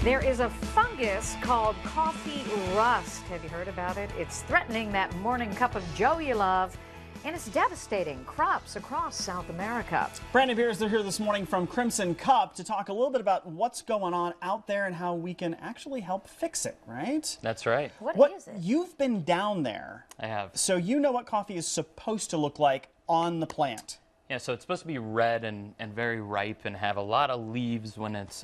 There is a fungus called coffee rust. Have you heard about it? It's threatening that morning cup of joe you love, and it's devastating crops across South America. Brandon Beers, they're here this morning from Crimson Cup to talk a little bit about what's going on out there and how we can actually help fix it, right? That's right. What is it? You've been down there. I have. So you know what coffee is supposed to look like on the plant. Yeah, so it's supposed to be red and very ripe and have a lot of leaves when it's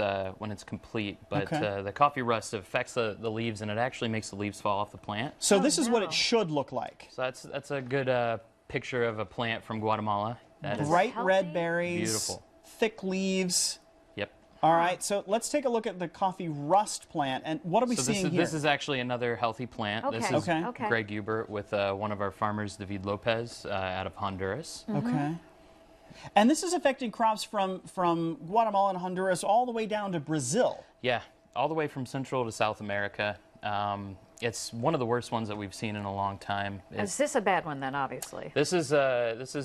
complete. But Okay. the coffee rust affects the leaves, and it actually makes the leaves fall off the plant. So this is what no. it should look like. So that's a good picture of a plant from Guatemala. That is Bright red healthy? berries, Beautiful. thick leaves. Yep. All right, so let's take a look at the coffee rust plant. And what are we So seeing here? this is actually another healthy plant. Okay. This is Okay. Greg Hubert with one of our farmers, David Lopez, out of Honduras. Okay. And this is affecting crops from Guatemala and Honduras all the way down to Brazil. Yeah, all the way from Central to South America. It's one of the worst ones that we've seen in a long time. Is this a bad one then, obviously? This is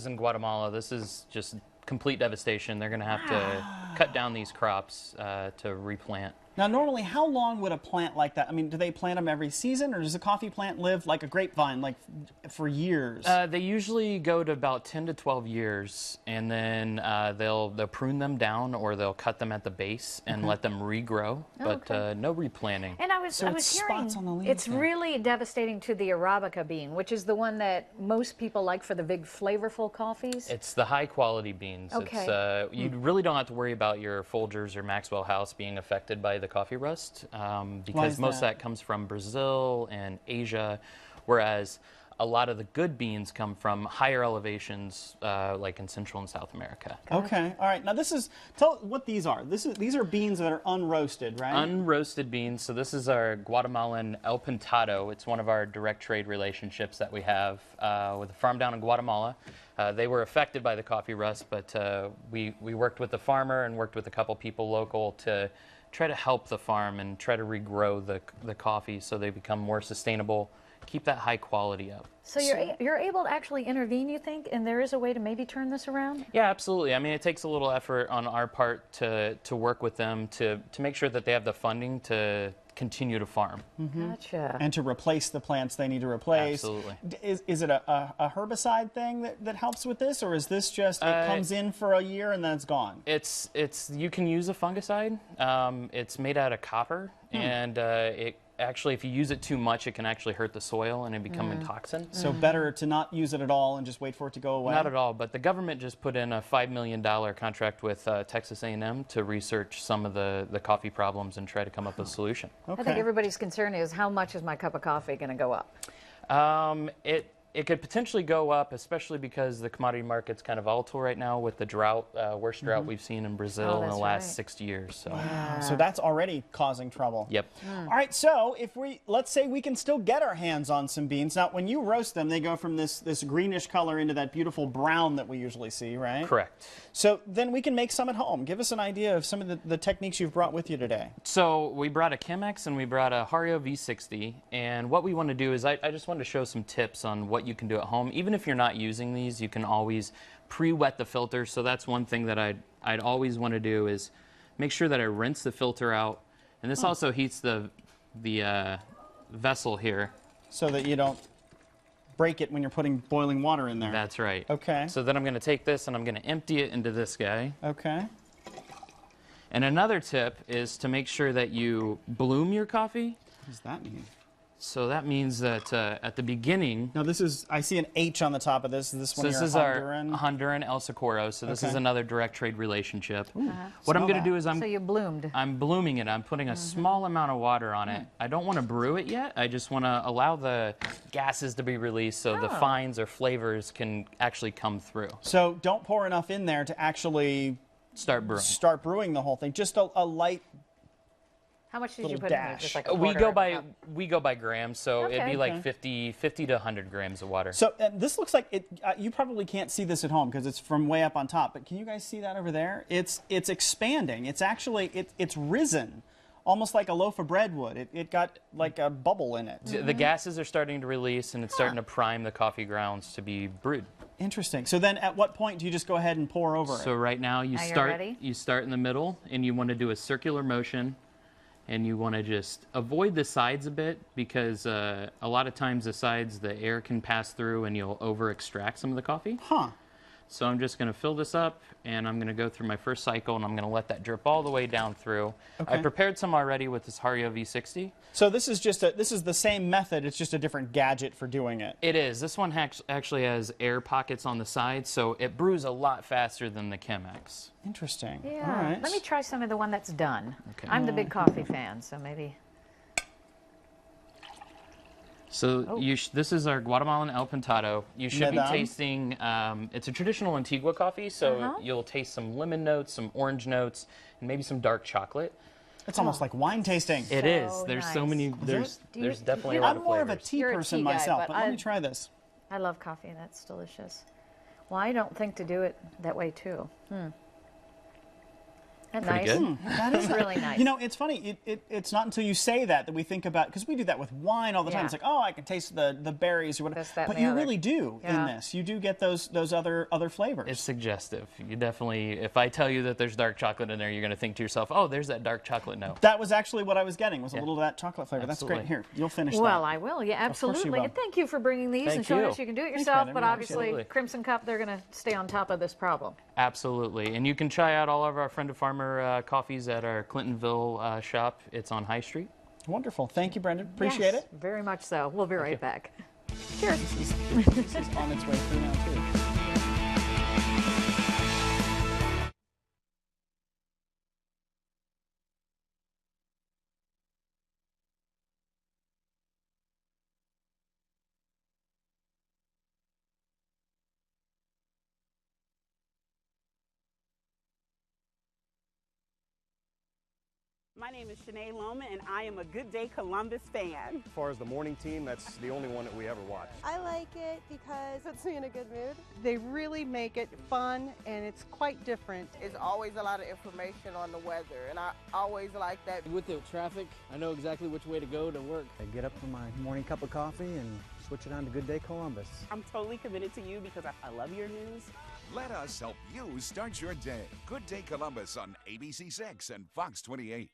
in Guatemala. This is just complete devastation. They're going to have to cut down these crops to replant. Now, normally, how long would a plant like that, I mean, do they plant them every season, or does a coffee plant live like a grapevine, like for years? They usually go to about 10 to 12 years, and then they'll prune them down, or they'll cut them at the base and let them regrow, but no replanting. And I was So it's hearing spots on the leaves it's there. really devastating to the Arabica bean, which is the one that most people like for the big flavorful coffees. It's the high quality beans. Okay. It's, you really don't have to worry about your Folgers or Maxwell House being affected by the coffee rust because is most of that? that comes from Brazil and Asia, whereas a lot of the good beans come from higher elevations like in Central and South America. Okay, all right. Now, tell what these are. These are beans that are unroasted, right? Unroasted beans. So this is our Guatemalan El Pintado. It's one of our direct trade relationships that we have with a farm down in Guatemala. They were affected by the coffee rust, but we worked with the farmer and worked with a couple people local to try to help the farm and try to regrow the coffee so they become more sustainable, keep that high quality up. So you're able to actually intervene, you think, and there is a way to maybe turn this around? Yeah, absolutely. I mean, it takes a little effort on our part to work with them to make sure that they have the funding to continue to farm. Gotcha. And to replace the plants they need to replace. Absolutely. Is it a herbicide thing that helps with this, or is this just it comes in for a year and then it's gone? It's you can use a fungicide. It's made out of copper, and it actually, if you use it too much, it can actually hurt the soil and it become a toxin. So better to not use it at all and just wait for it to go away? Not at all, but the government just put in a $5 million contract with Texas A&M to research some of the coffee problems and try to come up with a solution. I think Okay. everybody's concern is how much is my cup of coffee going to go up? It could potentially go up, especially because the commodity market's kind of volatile right now with the drought, worst drought we've seen in Brazil in the that's last right. 60 years. So, So that's already causing trouble. yep. All right, so let's say we can still get our hands on some beans. Now, when you roast them, they go from this greenish color into that beautiful brown that we usually see, right? Correct. So then we can make some at home. Give us an idea of some of the techniques you've brought with you today. So we brought a Chemex and we brought a Hario V60, and what we want to do is I just wanted to show some tips on what you can do at home. Even if you're not using these, you can always pre-wet the filter. So that's one thing that I'd always want to do is make sure that I rinse the filter out, and this also heats the vessel here. So that you don't break it when you're putting boiling water in there. That's right. Okay. So then I'm going to take this and I'm going to empty it into this guy. Okay. And another tip is to make sure that you bloom your coffee. What does that mean? So that means that at the beginning, Now I see an H on the top of this. Is this one so of this your is Honduran? our Honduran El Socorro. So this is Okay. another direct trade relationship. What smell I'm going that. to do is So you bloomed. I'm blooming it. I'm putting a small amount of water on it. I don't want to brew it yet. I just want to allow the gases to be released so the fines or flavors can actually come through. So don't pour enough in there to actually Start brewing. start brewing the whole thing. Just a light. How much did you Little put in there? dash. Just like a We quarter go of a by cup? grams, so it'd Okay. be like 50 to 100 grams of water. So this looks like it. You probably can't see this at home because it's from way up on top. But can you guys see that over there? It's expanding. It's actually it's risen, almost like a loaf of bread would. It got like a bubble in it. The gases are starting to release, and it's starting to prime the coffee grounds to be brewed. Interesting. So then, at what point do you just go ahead and pour over So it? right now Now you're ready? you start in the middle, and you want to do a circular motion, and you want to just avoid the sides a bit because a lot of times the sides, the air can pass through and you'll over extract some of the coffee. Huh. So I'm just going to fill this up, and I'm going to go through my first cycle, and I'm going to let that drip all the way down through. Okay. I prepared some already with this Hario V60. So this is just this is the same method. It's just a different gadget for doing it. It is. This one actually has air pockets on the side, so it brews a lot faster than the Chemex. Interesting. Yeah. All right. Let me try some of the one that's done. Okay. I'm the big coffee fan, so maybe. So this is our Guatemalan El Pintado. You should be Madame? tasting, it's a traditional Antigua coffee, so you'll taste some lemon notes, some orange notes, and maybe some dark chocolate. It's almost like wine tasting. It is. There's so nice. many, there's definitely a lot I'm of more flavors. of a tea You're a person tea guy, myself, but but let me try this. I love coffee, and that's delicious. Well, I don't think to do it that way, too. Isn't that Pretty nice? good. That is really nice. You know, it's funny. It's not until you say that we think about, because we do that with wine all the time. Yeah. It's like, oh, I can taste the berries or whatever. This, that, But and the you other. really do in Yeah. this. You do get those other flavors. It's suggestive. You definitely, if I tell you that there's dark chocolate in there, you're going to think to yourself, oh, there's that dark chocolate note. That was actually what I was getting, was a Yeah. little of that chocolate flavor. Absolutely. That's great. Here, you'll finish Well, that. I will. Yeah, Of course you absolutely. will. And thank you for bringing these Thank and showing you. us you can do it Thanks, yourself. Brandon. But We obviously, Absolutely. Crimson Cup, they're going to stay on top of this problem. Absolutely. And you can try out all of our Friend of Farmer coffees at our Clintonville shop. It's on High Street. Wonderful. Thank you, Brendan. Appreciate Yes, it. very much so. We'll be right back. Cheers. This is on its way through now, too. My name is Shanae Loma, and I am a Good Day Columbus fan. As far as the morning team, that's the only one that we ever watch. I like it because it puts me in a good mood. They really make it fun, and it's quite different. It's always a lot of information on the weather, and I always like that. With the traffic, I know exactly which way to go to work. I get up for my morning cup of coffee and switch it on to Good Day Columbus. I'm totally committed to you because I love your news. Let us help you start your day. Good Day Columbus on ABC6 and Fox 28.